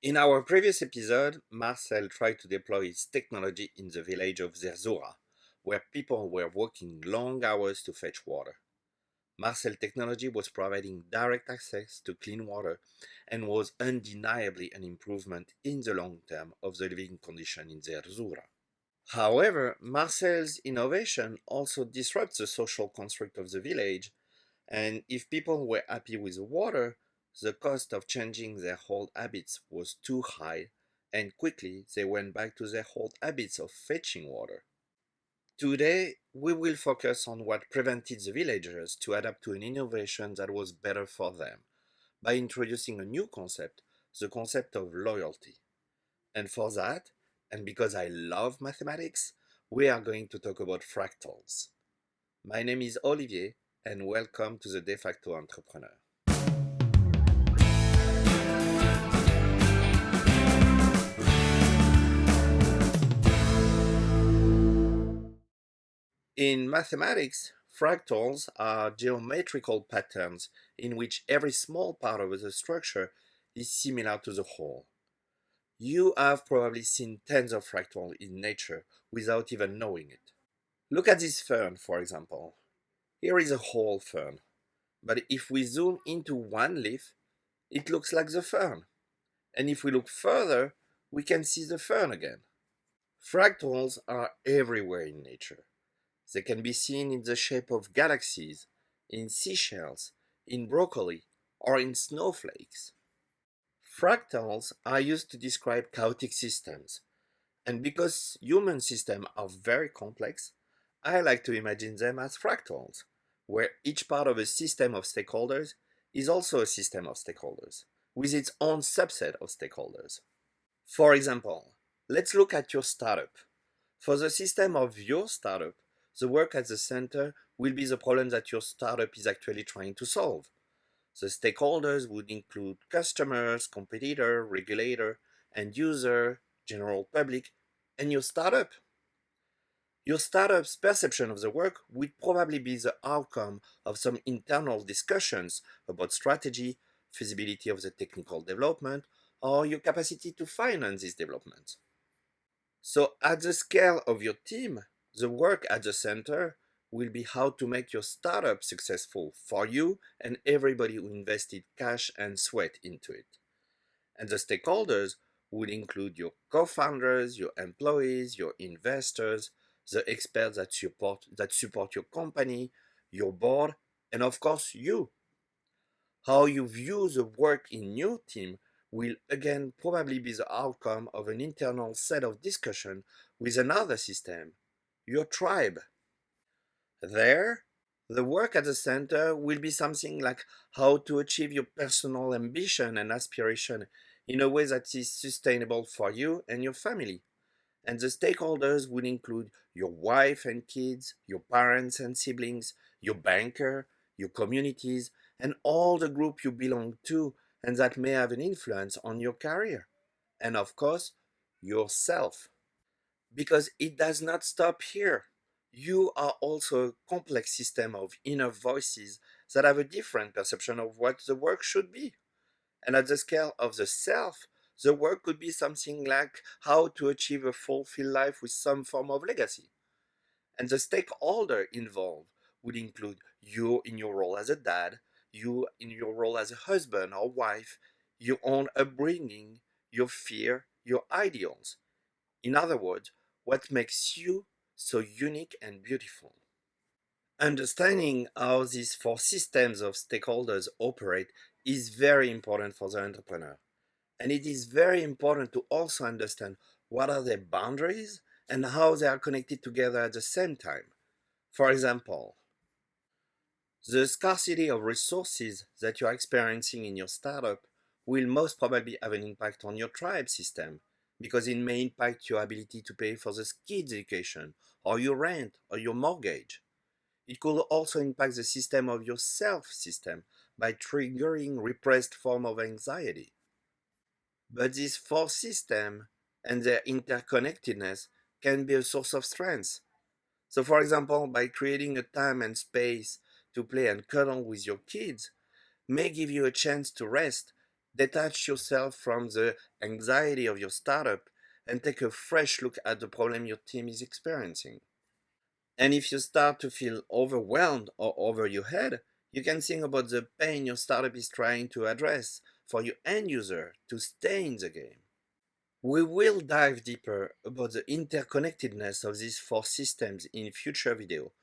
In our previous episode, Marcel tried to deploy his technology in the village of Zerzura, where people were working long hours to fetch water. Marcel technology was providing direct access to clean water and was undeniably an improvement in the long term of the living condition in Zerzura. However, Marcel's innovation also disrupts the social construct of the village, and if people were happy with the water, the cost of changing their old habits was too high, and quickly they went back to their old habits of fetching water. Today, we will focus on what prevented the villagers to adapt to an innovation that was better for them by introducing a new concept, the concept of loyalty. And for that, and because I love mathematics, we are going to talk about fractals. My name is Olivier, and welcome to the Defacto Entrepreneur. In mathematics, fractals are geometrical patterns in which every small part of the structure is similar to the whole. You have probably seen tens of fractals in nature without even knowing it. Look at this fern, for example. Here is a whole fern, but if we zoom into one leaf, it looks like the fern. And if we look further, we can see the fern again. Fractals are everywhere in nature. They can be seen in the shape of galaxies, in seashells, in broccoli, or in snowflakes. Fractals are used to describe chaotic systems, and because human systems are very complex, I like to imagine them as fractals, where each part of a system of stakeholders is also a system of stakeholders, with its own subset of stakeholders. For example, let's look at your startup. For the system of your startup, the work at the center will be the problem that your startup is actually trying to solve. The stakeholders would include customers, competitor, regulator, end user, general public, and your startup. Your startup's perception of the work would probably be the outcome of some internal discussions about strategy, feasibility of the technical development, or your capacity to finance this development. So, at the scale of your team, the work at the center will be how to make your startup successful for you and everybody who invested cash and sweat into it. And the stakeholders will include your co founders, your employees, your investors, the experts that support your company, your board, and of course, you. How you view the work in your team will again probably be the outcome of an internal set of discussion with another system, your tribe. There, the work at the center will be something like how to achieve your personal ambition and aspiration in a way that is sustainable for you and your family. And the stakeholders will include your wife and kids, your parents and siblings, your banker, your communities, and all the group you belong to and that may have an influence on your career. And of course, yourself. Because it does not stop here. You are also a complex system of inner voices that have a different perception of what the work should be. And at the scale of the self, the work could be something like how to achieve a fulfilled life with some form of legacy. And the stakeholder involved would include you in your role as a dad, you in your role as a husband or wife, your own upbringing, your fear, your ideals. In other words, what makes you so unique and beautiful. Understanding how these four systems of stakeholders operate is very important for the entrepreneur. And it is very important to also understand what are their boundaries and how they are connected together at the same time. For example, the scarcity of resources that you are experiencing in your startup will most probably have an impact on your tribe system because it may impact your ability to pay for the kids' education or your rent or your mortgage. It could also impact the system of your self system by triggering repressed form of anxiety. But these four systems and their interconnectedness can be a source of strength. So, for example, by creating a time and space to play and cuddle with your kids may give you a chance to rest Detach yourself from the anxiety of your startup and take a fresh look at the problem your team is experiencing. And if you start to feel overwhelmed or over your head, you can think about the pain your startup is trying to address for your end user to stay in the game. We will dive deeper about the interconnectedness of these four systems in future video,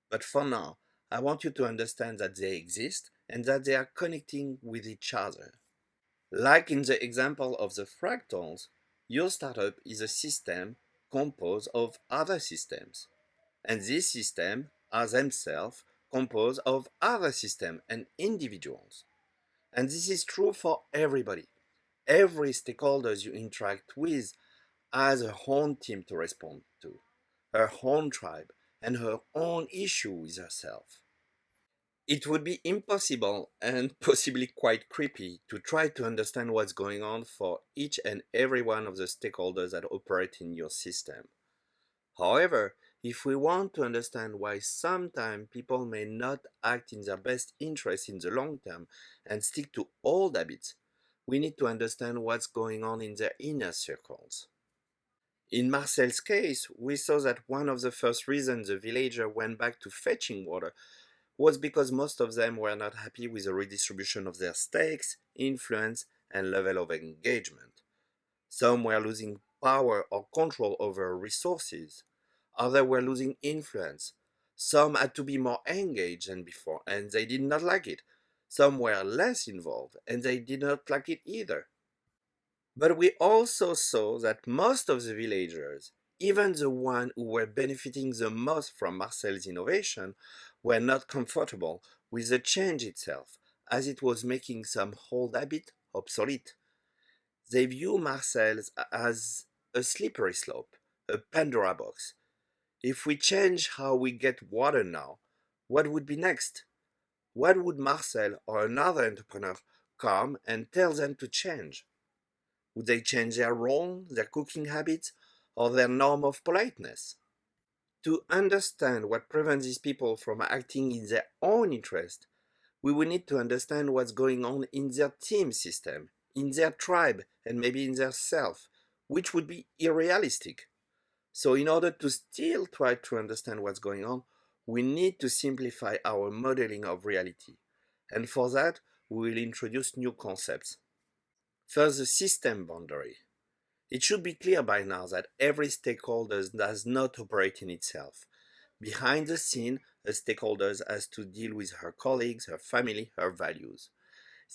but for now, I want you to understand that they exist and that they are connecting with each other. Like in the example of the fractals, your startup is a system composed of other systems, and these systems are themselves composed of other systems and individuals. And this is true for everybody. Every stakeholders you interact with has her own team to respond to, her own tribe, and her own issue with herself. It would be impossible and possibly quite creepy to try to understand what's going on for each and every one of the stakeholders that operate in your system. However, if we want to understand why sometimes people may not act in their best interest in the long term and stick to old habits, we need to understand what's going on in their inner circles. In Marcel's case, we saw that one of the first reasons the villager went back to fetching water was because most of them were not happy with the redistribution of their stakes, influence, and level of engagement. Some were losing power or control over resources. Others were losing influence. Some had to be more engaged than before, and they did not like it. Some were less involved, and they did not like it either. But we also saw that most of the villagers, even the ones who were benefiting the most from Marcel's innovation, were not comfortable with the change itself, as it was making some old habit obsolete. They view Marcel's as a slippery slope, a Pandora box. If we change how we get water now, what would be next? What would Marcel or another entrepreneur come and tell them to change? Would they change their role, their cooking habits, or their norm of politeness? To understand what prevents these people from acting in their own interest, we will need to understand what's going on in their team system, in their tribe, and maybe in their self, which would be irrealistic. So, in order to still try to understand what's going on, we need to simplify our modeling of reality. And for that, we will introduce new concepts. First, the system boundary. It should be clear by now that every stakeholder does not operate in itself. Behind the scene, a stakeholder has to deal with her colleagues, her family, her values.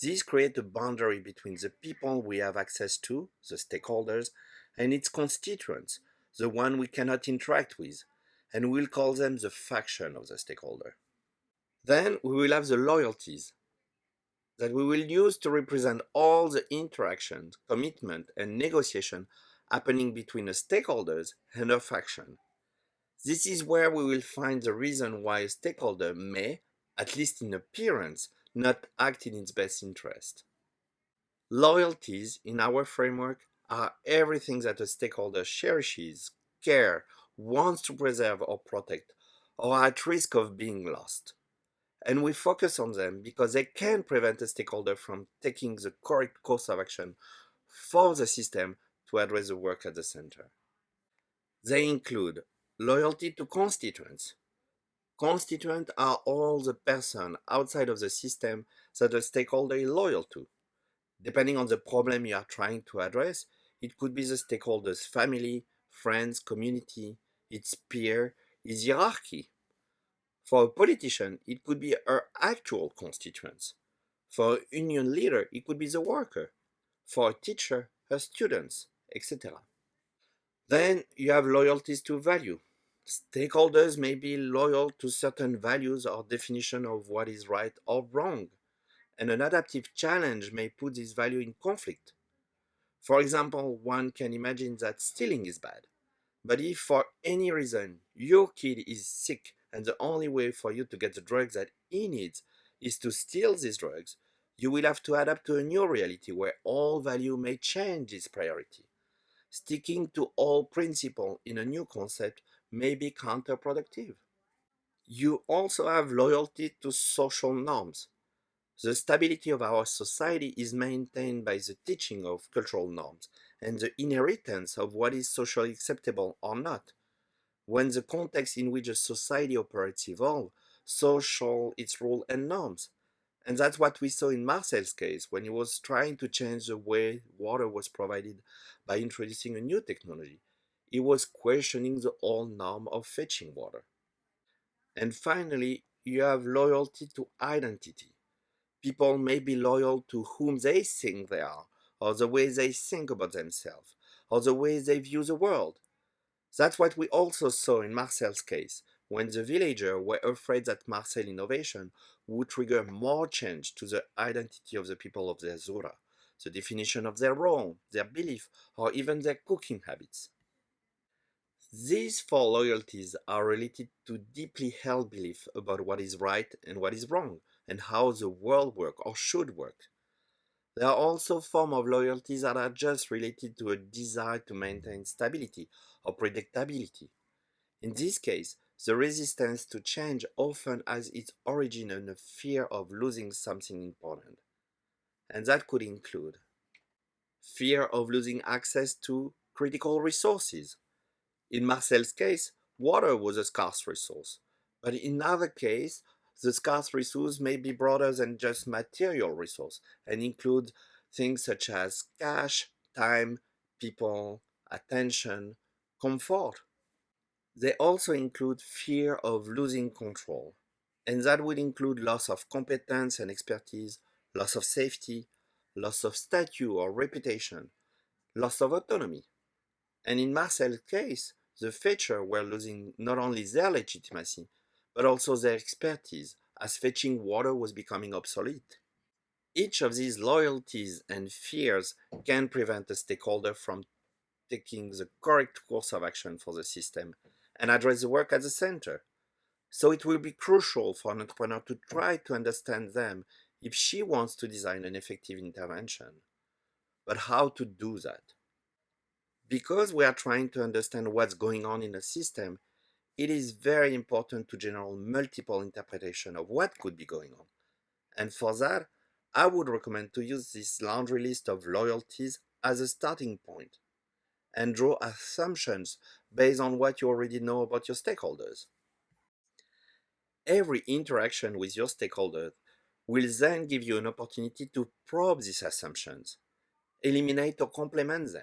This creates a boundary between the people we have access to, the stakeholders, and its constituents, the one we cannot interact with, and we'll call them the faction of the stakeholder. Then we will have the loyalties that we will use to represent all the interactions, commitment, and negotiation happening between the stakeholders and a faction. This is where we will find the reason why a stakeholder may, at least in appearance, not act in its best interest. Loyalties in our framework are everything that a stakeholder cherishes, care, wants to preserve or protect, or are at risk of being lost. And we focus on them because they can prevent a stakeholder from taking the correct course of action for the system to address the work at the center. They include loyalty to constituents. Constituents are all the person outside of the system that a stakeholder is loyal to. Depending on the problem you are trying to address, it could be the stakeholder's family, friends, community, its peer, its hierarchy. For a politician, it could be her actual constituents. For a union leader, it could be the worker. For a teacher, her students, etc. Then you have loyalties to value. Stakeholders may be loyal to certain values or definition of what is right or wrong, and an adaptive challenge may put this value in conflict. For example, one can imagine that stealing is bad, but if for any reason your kid is sick and the only way for you to get the drugs that he needs is to steal these drugs, you will have to adapt to a new reality where all value may change its priority. Sticking to all principle in a new concept may be counterproductive. You also have loyalty to social norms. The stability of our society is maintained by the teaching of cultural norms and the inheritance of what is socially acceptable or not. When the context in which a society operates evolve, so shall its rules and norms. And that's what we saw in Marcel's case when he was trying to change the way water was provided by introducing a new technology. He was questioning the old norm of fetching water. And finally, you have loyalty to identity. People may be loyal to whom they think they are, or the way they think about themselves, or the way they view the world. That's what we also saw in Marcel's case, when the villagers were afraid that Marcel innovation would trigger more change to the identity of the people of their Zura, the definition of their role, their belief, or even their cooking habits. These four loyalties are related to deeply held belief about what is right and what is wrong, and how the world works or should work. There are also forms of loyalties that are just related to a desire to maintain stability or predictability. In this case, the resistance to change often has its origin in a fear of losing something important. And that could include fear of losing access to critical resources. In Marcel's case, water was a scarce resource. But in other cases, the scarce resource may be broader than just material resource and include things such as cash, time, people, attention, comfort. They also include fear of losing control, and that would include loss of competence and expertise, loss of safety, loss of stature or reputation, loss of autonomy. And in Marcel's case, the fetchers were losing not only their legitimacy, but also their expertise, as fetching water was becoming obsolete. Each of these loyalties and fears can prevent a stakeholder from taking the correct course of action for the system and address the work at the center. So it will be crucial for an entrepreneur to try to understand them if she wants to design an effective intervention. But how to do that? Because we are trying to understand what's going on in a system, it is very important to generate multiple interpretation of what could be going on. And for that, I would recommend to use this laundry list of loyalties as a starting point and draw assumptions based on what you already know about your stakeholders. Every interaction with your stakeholders will then give you an opportunity to probe these assumptions, eliminate or complement them.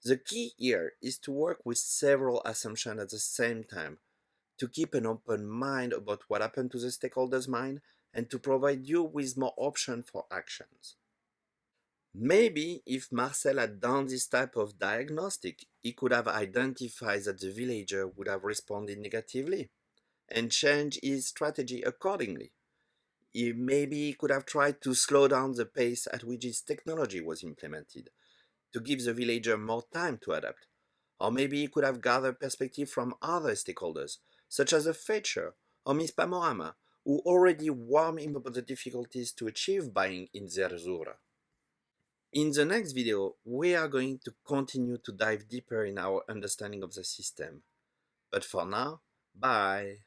The key here is to work with several assumptions at the same time to keep an open mind about what happened to the stakeholder's mind and to provide you with more options for actions. Maybe if Marcel had done this type of diagnostic, he could have identified that the villager would have responded negatively and changed his strategy accordingly. Maybe he could have tried to slow down the pace at which his technology was implemented, to give the villager more time to adapt. Or maybe he could have gathered perspective from other stakeholders, such as a fetcher or Miss Panorama, who already warned him about the difficulties to achieve buying in Zerzura. In the next video, we are going to continue to dive deeper in our understanding of the system. But for now, bye!